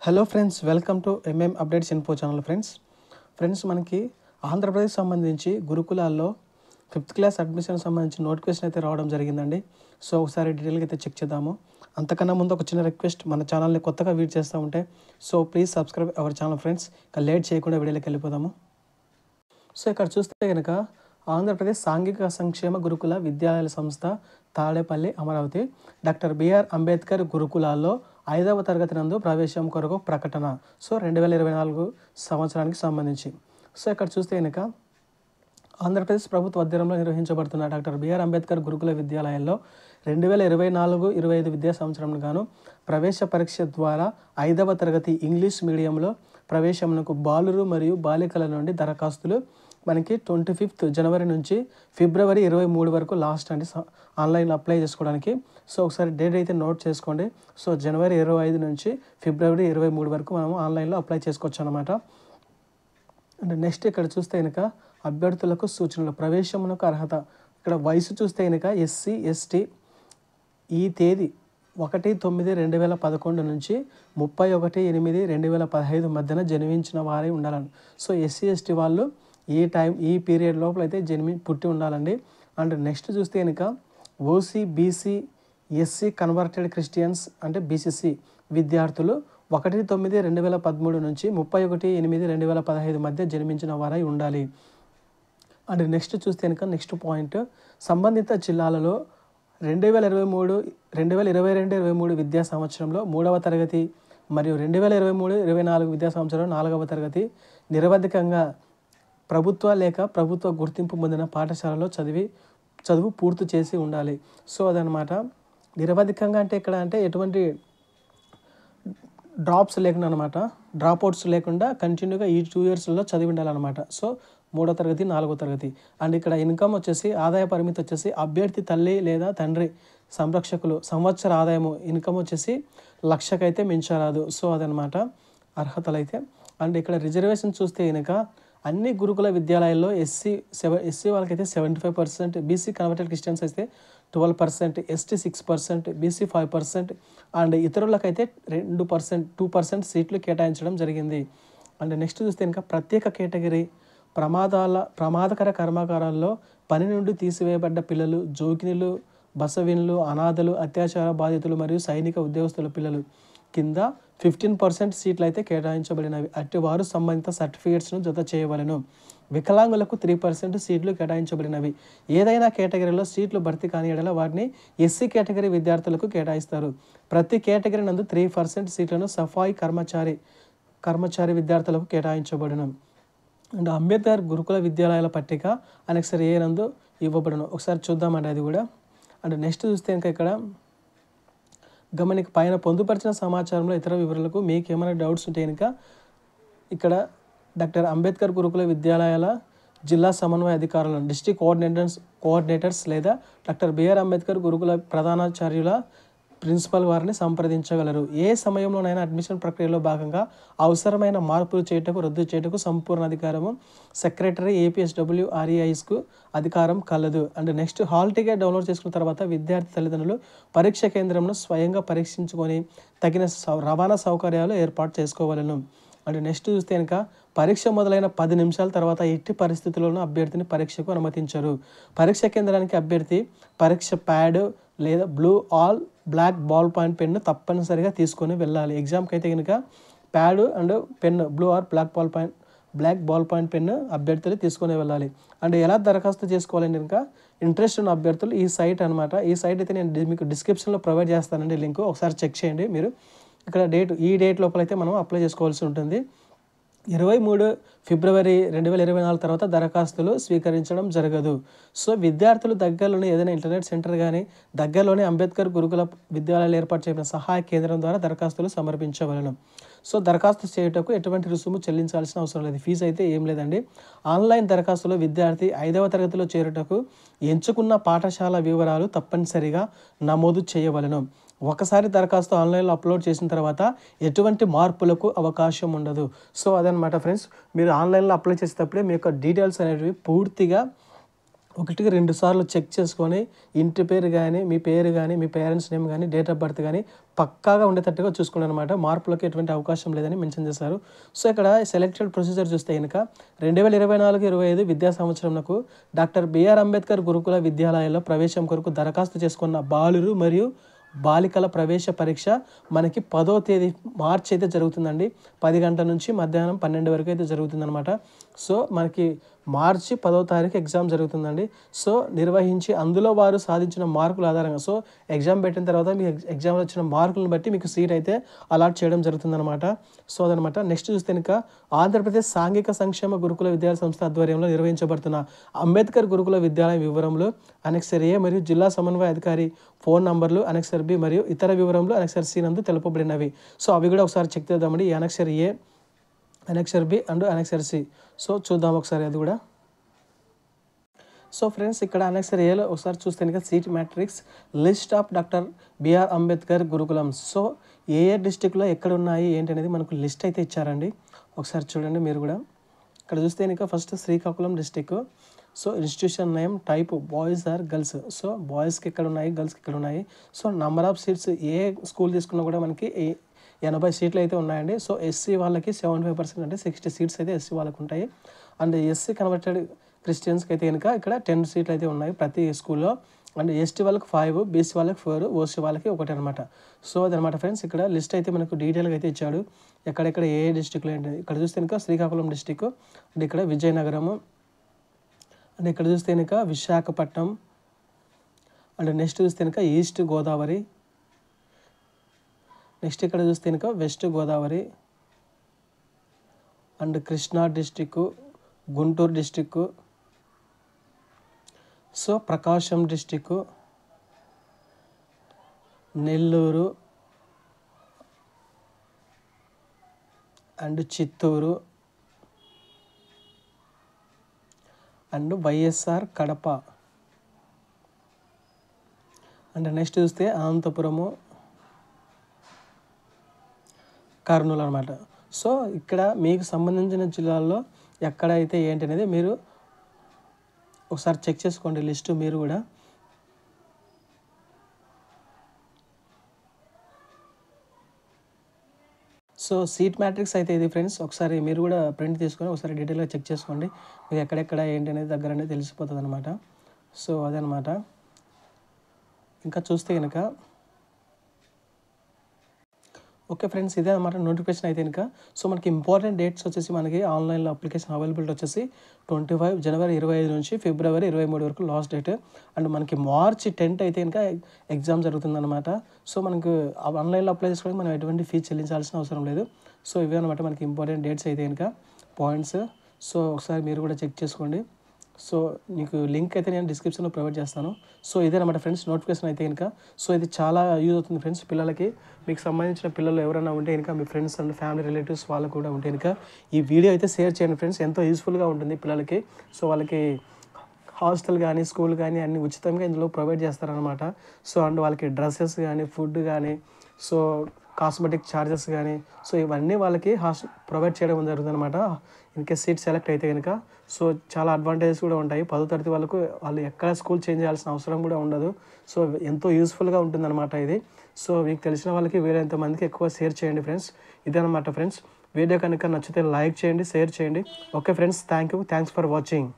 Hello friends, welcome to updates info channel. Friends మనకి ఆంధ్రప్రదేశ్ సంబంధించి గురుకులాల్లో 5th క్లాస్ అడ్మిషన్ సంబంధించి నోటిఫికేషన్ అయితే రావడం జరిగిందండి. సో ఒకసారి డీటెయిల్గా అయితే చెక్ చేద్దాము. అంతకన్నా ముందు ఒక చిన్న రిక్వెస్ట్, మన ఛానల్ని కొత్తగా విజిట్ చేస్తూ ఉంటే please subscribe our channel friends. ఇక లేట్ చేయకుండా వీడియోలోకి వెళ్ళిపోదాము. సో ఇక్కడ చూస్తే కనుక ఆంధ్రప్రదేశ్ సాంఘిక సంక్షేమ గురుకుల విద్యాలయాల సంస్థ తాడేపల్లి అమరావతి డాక్టర్ బిఆర్ అంబేద్కర్ గురుకులాల్లో 5వ తరగతి నందు ప్రవేశం కొరకు ప్రకటన. సో 2024 సంవత్సరానికి సంబంధించి. సో ఇక్కడ చూస్తే కనుక ఆంధ్రప్రదేశ్ ప్రభుత్వ ఆధ్వర్యంలో నిర్వహించబడుతున్న డాక్టర్ బిఆర్ అంబేద్కర్ గురుకుల విద్యాలయాల్లో 2024-25 విద్యా సంవత్సరంలో గాను ప్రవేశ పరీక్ష ద్వారా 5వ తరగతి ఇంగ్లీష్ మీడియంలో ప్రవేశమునకు బాలురు మరియు బాలికల నుండి దరఖాస్తులు మనకి 25th జనవరి నుంచి ఫిబ్రవరి 23 వరకు లాస్ట్ అండి ఆన్లైన్లో అప్లై చేసుకోవడానికి. సో ఒకసారి డేట్ అయితే నోట్ చేసుకోండి. సో జనవరి 25 నుంచి ఫిబ్రవరి 23 వరకు మనం ఆన్లైన్లో అప్లై చేసుకోవచ్చు అనమాట. అండ్ నెక్స్ట్ ఇక్కడ చూస్తే కనుక అభ్యర్థులకు సూచనలు. ప్రవేశమునకు అర్హత. ఇక్కడ వయసు చూస్తే కనుక SC ST ఈ తేదీ 1/9/2011 నుంచి 31/8/2015 మధ్యన జన్మించిన వారే ఉండాలని. సో SC ST వాళ్ళు ఈ పీరియడ్ లోపల అయితే పుట్టి ఉండాలండి. అండ్ నెక్స్ట్ చూస్తే కనుక OC BC SC converted Christians అంటే BCC విద్యార్థులు 1/9/2013 నుంచి 31/8/2015 మధ్య జన్మించిన వారై ఉండాలి. అండ్ నెక్స్ట్ చూస్తే కనుక నెక్స్ట్ పాయింట్, సంబంధిత జిల్లాలలో 2022-23 విద్యా సంవత్సరంలో 3వ తరగతి మరియు 2023-24 విద్యా సంవత్సరంలో 4వ తరగతి నిరవధికంగా ప్రభుత్వ లేక ప్రభుత్వ గుర్తింపు పొందిన పాఠశాలలో చదువు పూర్తి చేసి ఉండాలి. సో అదనమాట. నిరవధికంగా అంటే ఇక్కడ అంటే ఎటువంటి డ్రాప్స్ లేకుండా అనమాట, డ్రాప్అవుట్స్ లేకుండా కంటిన్యూగా ఈ 2 ఇయర్స్లో చదివి ఉండాలన్నమాట. సో 3వ తరగతి 4వ తరగతి. అండ్ ఇక్కడ ఇన్కమ్ వచ్చేసి ఆదాయ పరిమితి వచ్చేసి అభ్యర్థి తల్లి లేదా తండ్రి సంరక్షకులు సంవత్సర ఆదాయము ఇన్కమ్ వచ్చేసి 1,00,000 అయితే మించరాదు. సో అదనమాట అర్హతలు అయితే. అండ్ ఇక్కడ రిజర్వేషన్ చూస్తే కనుక అన్ని గురుకుల విద్యాలయాల్లో SC వాళ్ళకైతే 75%, BC కన్వర్టెడ్ క్రిస్టియన్స్ అయితే 12%, ST 6%, BC 5% అండ్ ఇతరులకైతే 2% సీట్లు కేటాయించడం జరిగింది. అండ్ నెక్స్ట్ చూస్తే ఇంకా ప్రత్యేక కేటగిరీ ప్రమాదకర కర్మాగారాల్లో పని నుండి తీసివేయబడ్డ పిల్లలు, జోకినులు, బసవినులు, అనాథలు, అత్యాచార బాధితులు మరియు సైనిక ఉద్యోగస్తుల పిల్లలు కింద 15% సీట్లు అయితే కేటాయించబడినవి. అట్టి వారు సంబంధిత సర్టిఫికేట్స్ను జత చేయవలెను. వికలాంగులకు 3% సీట్లు కేటాయించబడినవి. ఏదైనా కేటగిరీలో సీట్లు భర్తీ కాని యెడల వారిని SC కేటగిరీ విద్యార్థులకు కేటాయిస్తారు. ప్రతి కేటగిరీ నందు 3% సీట్లను సఫాయి కర్మచారి విద్యార్థులకు కేటాయించబడును. అండ్ అంబేద్కర్ గురుకుల విద్యాలయాల పట్టిక అనెక్సర్ A నందు ఇవ్వబడును. ఒకసారి చూద్దామండి అది కూడా. అండ్ నెక్స్ట్ చూస్తే ఇంకా ఇక్కడ గమనిక పైన పొందుపరిచిన సమాచారంలో ఇతర వివరాలకు మీకు ఏమైనా డౌట్స్ ఉంటే కనుక ఇక్కడ డాక్టర్ అంబేద్కర్ గురుకుల విద్యాలయాల జిల్లా సమన్వయ అధికారులను డిస్ట్రిక్ట్ కోఆర్డినేటర్స్ లేదా డాక్టర్ బిఆర్ అంబేద్కర్ గురుకుల ప్రధానాచార్యుల ప్రిన్సిపల్ వారిని సంప్రదించగలరు. ఏ సమయంలోనైనా అడ్మిషన్ ప్రక్రియలో భాగంగా అవసరమైన మార్పులు చేయటకు రద్దు చేయటకు సంపూర్ణ అధికారము సెక్రటరీ APSWREISకు అధికారం కలదు. And next hall ticket download చేసుకున్న తర్వాత విద్యార్థి తల్లిదండ్రులు పరీక్ష కేంద్రంలో స్వయంగా పరీక్షించుకొని తగిన రవాణా సౌకర్యాలు ఏర్పాటు చేసుకోవాలను. అండ్ నెక్స్ట్ చూస్తే కనుక పరీక్ష మొదలైన 10 నిమిషాల తర్వాత ఎట్టి పరిస్థితుల్లోనూ అభ్యర్థిని పరీక్షకు అనుమతించరు. పరీక్ష కేంద్రానికి అభ్యర్థి పరీక్ష ప్యాడ్ లేదా బ్లాక్ బాల్ పాయింట్ పెన్ను తప్పనిసరిగా తీసుకొని వెళ్ళాలి. ఎగ్జామ్కి అయితే కనుక pad and pen black ball point pen అభ్యర్థులు తీసుకొని వెళ్ళాలి. అండ్ ఎలా దరఖాస్తు చేసుకోవాలని కనుక ఇంట్రెస్ట్ ఉన్న అభ్యర్థులు ఈ సైట్ అనమాట. ఈ సైట్ అయితే నేను మీకు డిస్క్రిప్షన్లో ప్రొవైడ్ చేస్తానండి లింక్. ఒకసారి చెక్ చేయండి మీరు. ఇక్కడ ఈ డేట్ లోపల అయితే మనం అప్లై చేసుకోవాల్సి ఉంటుంది. 23 ఫిబ్రవరి 2024 తర్వాత దరఖాస్తులు స్వీకరించడం జరగదు. సో విద్యార్థులు దగ్గరలోని ఏదైనా ఇంటర్నెట్ సెంటర్ కానీ దగ్గరలోని అంబేద్కర్ గురుకుల విద్యాలయాలు ఏర్పాటు చేసిన సహాయ కేంద్రం ద్వారా దరఖాస్తులు సమర్పించవలను. సో దరఖాస్తు చేయుటకు ఎటువంటి రుసుము చెల్లించాల్సిన అవసరం లేదు. ఫీజు అయితే ఏం లేదండి. ఆన్లైన్ దరఖాస్తులో విద్యార్థి 5వ తరగతిలో చేరుటకు ఎంచుకున్న పాఠశాల వివరాలు తప్పనిసరిగా నమోదు చేయవలను. ఒకసారి దరఖాస్తు ఆన్లైన్లో అప్లోడ్ చేసిన తర్వాత ఎటువంటి మార్పులకు అవకాశం ఉండదు. సో అదనమాట ఫ్రెండ్స్. మీరు ఆన్లైన్లో అప్లై చేసేటప్పుడే మీ యొక్క డీటెయిల్స్ అనేవి పూర్తిగా ఒకటికి 2 సార్లు చెక్ చేసుకొని ఇంటి పేరు కానీ, మీ పేరు కానీ, మీ పేరెంట్స్ నేమ్ కానీ, డేట్ ఆఫ్ బర్త్ కానీ పక్కాగా ఉండేటట్టుగా చూసుకోండి అనమాట. మార్పులకి ఎటువంటి అవకాశం లేదని మెన్షన్ చేశారు. సో ఇక్కడ సెలెక్టెడ్ ప్రొసీజర్ చూస్తే కనుక 2024-25 విద్యా సంవత్సరంకు డాక్టర్ బిఆర్ అంబేద్కర్ గురుకుల విద్యాలయాల్లో ప్రవేశం కొరకు దరఖాస్తు చేసుకున్న బాలురు మరియు బాలికల ప్రవేశ పరీక్ష మనకి 10వ తేదీ మార్చి అయితే జరుగుతుందండి. 10 గంటల నుంచి మధ్యాహ్నం 12 వరకు అయితే జరుగుతుందన్నమాట. సో మనకి మార్చి 10వ తారీఖు ఎగ్జామ్ జరుగుతుందండి. సో నిర్వహించి అందులో వారు సాధించిన మార్కుల ఆధారంగా సో ఎగ్జామ్ పెట్టిన తర్వాత మీ ఎగ్జామ్లో వచ్చిన మార్కులను బట్టి మీకు సీట్ అయితే అలాట్ చేయడం జరుగుతుందన్నమాట. సో అదనమాట. నెక్స్ట్ చూస్తే కనుక ఆంధ్రప్రదేశ్ సాంఘిక సంక్షేమ గురుకుల విద్యాలయ సంస్థ ఆధ్వర్యంలో నిర్వహించబడుతున్న అంబేద్కర్ గురుకుల విద్యాలయ వివరములు అనెక్సర్ ఏ మరియు జిల్లా సమన్వయ అధికారి ఫోన్ నంబర్లు అనెక్సర్ బి మరియు ఇతర వివరములు అనెక్సర్ సి నందు తెలుపబడినవి. సో అవి కూడా ఒకసారి చెక్ చేద్దామండి. ఈ annexure A, annexure B and annexure C. So చూద్దాం ఒకసారి అది కూడా. సో ఫ్రెండ్స్ ఇక్కడ అనెక్సర్ ఏలో ఒకసారి చూస్తే కనుక seat matrix list of doctor BR Ambedkar Gurukulam. So ఏ డిస్టిక్లో ఎక్కడ ఉన్నాయి ఏంటి అనేది మనకు లిస్ట్ అయితే ఇచ్చారండి. ఒకసారి చూడండి మీరు కూడా. ఇక్కడ చూస్తే కనుక first Srikakulam district. So institution name type boys or girls. So బాయ్స్కి ఎక్కడ ఉన్నాయి, గర్ల్స్కి ఎక్కడ ఉన్నాయి. సో నంబర్ ఆఫ్ సీట్స్ ఏ స్కూల్ తీసుకున్నా కూడా మనకి 80 సీట్లు అయితే ఉన్నాయండి. సో ఎస్సీ వాళ్ళకి 75% అంటే 60 సీట్స్ అయితే ఎస్సీ వాళ్ళకి ఉంటాయి. అండ్ ఎస్సీ కన్వర్టెడ్ క్రిస్టియన్స్కి అయితే కనుక ఇక్కడ 10 సీట్లు అయితే ఉన్నాయి ప్రతి స్కూల్లో. అండ్ ఎస్టీ వాళ్ళకి 5, బీసీ వాళ్ళకి 4, ఓసీ వాళ్ళకి 1 అనమాట. సో అదనమాట ఫ్రెండ్స్. ఇక్కడ లిస్ట్ అయితే మనకు డీటెయిల్గా అయితే ఇచ్చాడు. ఎక్కడెక్కడ ఏ డిస్టిక్లో ఏంటి. ఇక్కడ చూస్తే కనుక శ్రీకాకుళం డిస్టిక్, అండ్ ఇక్కడ విజయనగరము, అండ్ ఇక్కడ చూస్తే కనుక విశాఖపట్నం, అండ్ నెక్స్ట్ చూస్తే కనుక ఈస్ట్ గోదావరి, నెక్స్ట్ ఇక్కడ చూస్తే కనుక west Godavari, and Krishna district, Guntur district, so Prakasam district, Nellore, and Chittoor, and YSR Kadapa, and next చూస్తే అనంతపురము, కర్నూలు అనమాట. సో ఇక్కడ మీకు సంబంధించిన జిల్లాల్లో ఎక్కడైతే ఏంటి అనేది మీరు ఒకసారి చెక్ చేసుకోండి లిస్టు మీరు కూడా. సో సీట్ మ్యాట్రిక్స్ అయితే ఇది ఫ్రెండ్స్. ఒకసారి మీరు కూడా ప్రింట్ తీసుకొని ఒకసారి డీటెయిల్గా చెక్ చేసుకోండి. మీకు ఎక్కడెక్కడ ఏంటి అనేది దగ్గర అనేది తెలిసిపోతుంది అనమాట. సో అదనమాట. ఇంకా చూస్తే కనుక ఓకే ఫ్రెండ్స్, ఇదే అనమాట నోటిఫికేషన్ అయితే కనుక. సో మనకి ఇంపార్టెంట్ డేట్స్ వచ్చేసి మనకి ఆన్లైన్లో అప్లికేషన్ అవైలబిలిటీ వచ్చేసి 25 జనవరి 25 నుంచి ఫిబ్రవరి 23 వరకు లాస్ట్ డేట్. అండ్ మనకి మార్చి 10th అయితే కనుక ఎగ్జామ్ జరుగుతుందన్నమాట. సో మనకు ఆన్లైన్లో అప్లై చేసుకోవడానికి మనం ఎటువంటి ఫీజు చెల్లించాల్సిన అవసరం లేదు. సో ఇవే అనమాట మనకి ఇంపార్టెంట్ డేట్స్ అయితే కనుక పాయింట్స్. సో ఒకసారి మీరు కూడా చెక్ చేసుకోండి. సో మీకు లింక్ అయితే నేను డిస్క్రిప్షన్లో ప్రొవైడ్ చేస్తాను. సో ఇదేనమాట ఫ్రెండ్స్ నోటిఫికేషన్ అయితే కనుక. సో ఇది చాలా యూజ్ అవుతుంది ఫ్రెండ్స్ పిల్లలకి. మీకు సంబంధించిన పిల్లలు ఎవరైనా ఉంటే కనుక మీ ఫ్రెండ్స్ అండ్ ఫ్యామిలీ రిలేటివ్స్ వాళ్ళకు కూడా ఉంటే కనుక ఈ వీడియో అయితే షేర్ చేయండి ఫ్రెండ్స్. ఎంతో యూస్ఫుల్గా ఉంటుంది పిల్లలకి. సో వాళ్ళకి హాస్టల్ కానీ స్కూల్ కానీ అన్ని ఉచితంగా ఇందులో ప్రొవైడ్ చేస్తారనమాట. సో అండ్ వాళ్ళకి డ్రెస్సెస్ కానీ ఫుడ్ కానీ సో కాస్మెటిక్ ఛార్జెస్ కానీ సో ఇవన్నీ వాళ్ళకి ప్రొవైడ్ చేయడం జరుగుతుంది అనమాట. ఇన్కేస్ సీట్ సెలెక్ట్ అయితే కనుక. సో చాలా అడ్వాంటేజెస్ కూడా ఉంటాయి. 10వ తరగతి వాళ్ళకు వాళ్ళు ఎక్కడ స్కూల్ చేంజ్ చేయాల్సిన అవసరం కూడా ఉండదు. సో ఎంతో యూస్ఫుల్గా ఉంటుందన్నమాట ఇది. సో మీకు తెలిసిన వాళ్ళకి వీలైనంత మందికి ఎక్కువ షేర్ చేయండి ఫ్రెండ్స్. ఇదనమాట ఫ్రెండ్స్. వీడియో కనుక నచ్చితే లైక్ చేయండి, షేర్ చేయండి. Okay friends, thanks for watching.